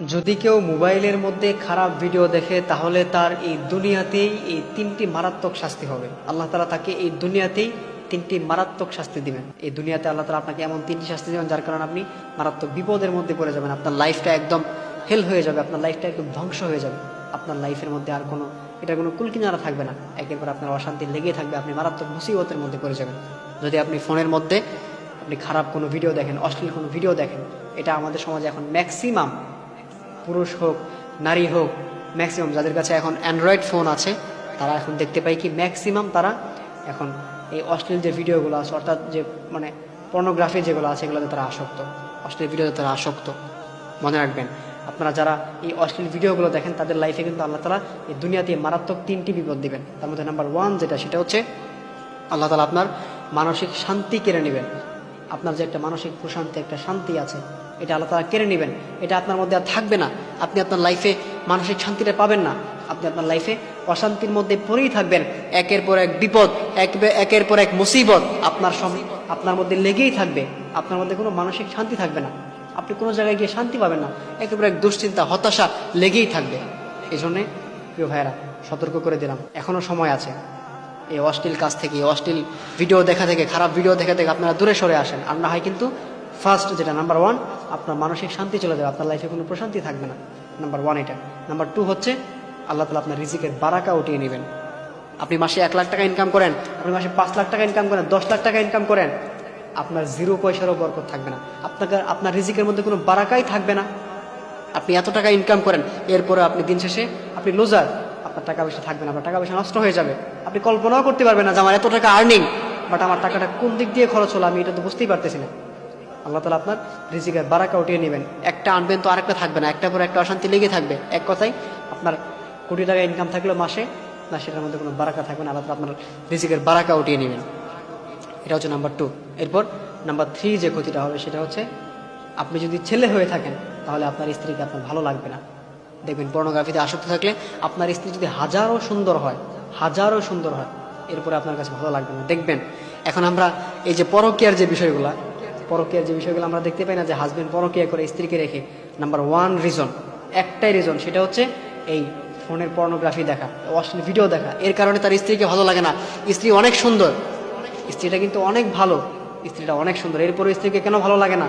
যদি কেউ মোবাইলের মধ্যে খারাপ ভিডিও দেখে তাহলে তার এই দুনিয়াতেই এই তিনটি মারাত্মক শাস্তি হবে। আল্লাহ তাআলা তাকে এই দুনিয়াতেই তিনটি মারাত্মক শাস্তি দিবেন। এই দুনিয়াতে আল্লাহ তাআলা আপনাকে এমন তিনটি শাস্তি দিবেন যার কারণে আপনি মারাত্মক বিপদের মধ্যে পড়ে যাবেন। আপনার লাইফটা একদম হেল হয়ে যাবে, আপনার লাইফটা একদম ধ্বংস হয়ে যাবে। আপনার লাইফের মধ্যে আর এটার কোনো কুলকিনারা থাকবে না। একের পর আপনার অশান্তি লেগে থাকবে, আপনি মারাত্মক মুসিবতের মধ্যে পড়ে যাবেন। যদি আপনি ফোনের মধ্যে আপনি খারাপ কোনো ভিডিও দেখেন, অশ্লীল কোনো ভিডিও দেখেন, এটা আমাদের সমাজে এখন ম্যাক্সিমাম, পুরুষ হোক নারী হোক, ম্যাক্সিমাম যাদের কাছে এখন অ্যান্ড্রয়েড ফোন আছে তারা এখন দেখতে পাই কি ম্যাক্সিমাম তারা এখন এই অশ্লীল যে ভিডিওগুলো আছে, অর্থাৎ যে পর্নোগ্রাফি যেগুলো আছে এগুলোতে তারা আসক্ত, অশ্লীল ভিডিওতে তারা আসক্ত। মনে রাখবেন, আপনারা যারা এই অশ্লীল ভিডিওগুলো দেখেন তাদের লাইফে কিন্তু আল্লাহ তাআলা এই দুনিয়াতে মারাত্মক তিনটি বিপদ দিবেন। তার মধ্যে নাম্বার 1 যেটা, সেটা হচ্ছে আল্লাহ তাআলা আপনার মানসিক শান্তি কেড়ে নেবেন। আপনার যে একটা মানসিক প্রশান্তি, একটা শান্তি আছে, এটা আল্লাহ তাআলা কেড়ে নেবেন। এটা আপনার মধ্যে আর থাকবে না। আপনি আপনার লাইফে মানসিক শান্তিটা পাবেন না। আপনি আপনার লাইফে অশান্তির মধ্যে পড়েই থাকবেন। একের পর এক বিপদ, একের পর এক মুসিবত আপনার মধ্যে লেগেই থাকবে। আপনার মধ্যে কোনো মানসিক শান্তি থাকবে না। আপনি কোনো জায়গায় গিয়ে শান্তি পাবেন না। একের পর এক দুশ্চিন্তা, হতাশা লেগেই থাকবে। এই জন্যে প্রিয় ভাইয়েরা, সতর্ক করে দিলাম, এখনও সময় আছে। এই অশ্লীল কাজ থেকে, অশ্লীল ভিডিও দেখা থেকে, খারাপ ভিডিও দেখা থেকে আপনারা দূরে সরে আসেন। আর না হয় কিন্তু ফার্স্ট যেটা নাম্বার 1, আপনার মানসিক শান্তি চলে যাবে, আপনার লাইফে কোনো প্রশান্তি থাকবে না। নাম্বার 1 এটা। নাম্বার 2 হচ্ছে আল্লাহ তাআলা আপনার রিজিকের বারাকা উঠিয়ে নেবেন। আপনি মাসে 1 লাখ টাকা ইনকাম করেন, আপনি মাসে 5 লাখ টাকা ইনকাম করেন, 10 লাখ টাকা ইনকাম করেন, আপনার 0 পয়সারও বরকত থাকবে না। আপনার রিজিকের মধ্যে কোনো বারাকাই থাকবে না। আপনি এত টাকা ইনকাম করেন, এরপরে আপনি দিন শেষে আপনি লুজার, আপনার টাকা পয়সা থাকবে না, আপনার টাকা পয়সা নষ্ট হয়ে যাবে। আপনি কল্পনাও করতে পারবেন না যে আমার এত টাকা আর্নিং, বাট আমার টাকাটা কোন দিক দিয়ে খরচ হলো আমি এটা তো বুঝতেই পারতেছি না। আল্লাহ তাআলা আপনার রিজিকের বারাকা উঠিয়ে নেবেন। একটা আনবেন তো আরেকটা থাকবে না, একটা পর একটা অশান্তি লেগে থাকবে। এক কথায় আপনার কোটি টাকা ইনকাম থাকলেও মাসে না, সেটার মধ্যে কোনো বারাকা থাকবে না। আল্লাহ তাআলা আপনার রিজিকের বারাকা উঠিয়ে নেবেন। এটা হচ্ছে নাম্বার 2। এরপর নাম্বার 3 যে ক্ষতিটা হবে সেটা হচ্ছে, আপনি যদি ছেলে হয়ে থাকেন তাহলে আপনার স্ত্রীকে আপনার ভালো লাগবে না। দেখবেন, পর্নোগ্রাফিতে আসক্ত থাকলে আপনার স্ত্রী যদি হাজারও সুন্দর হয়, এরপরে আপনার কাছে ভালো লাগবে না। দেখবেন এখন আমরা এই যে পরকীয়ার যে বিষয়গুলো আমরা দেখতে পাই না, যে হাজবেন্ড পরকীয়া করে স্ত্রীকে রেখে। নাম্বার 1 রিজন, একটাই রিজন, সেটা হচ্ছে এই ফোনের পর্নোগ্রাফি দেখা, অশ্লীল ভিডিও দেখা। এর কারণে তার স্ত্রীকে ভালো লাগে না। স্ত্রী অনেক সুন্দর, স্ত্রীটা কিন্তু অনেক ভালো, স্ত্রীটা অনেক সুন্দর, এরপরে স্ত্রীকে কেন ভালো লাগে না?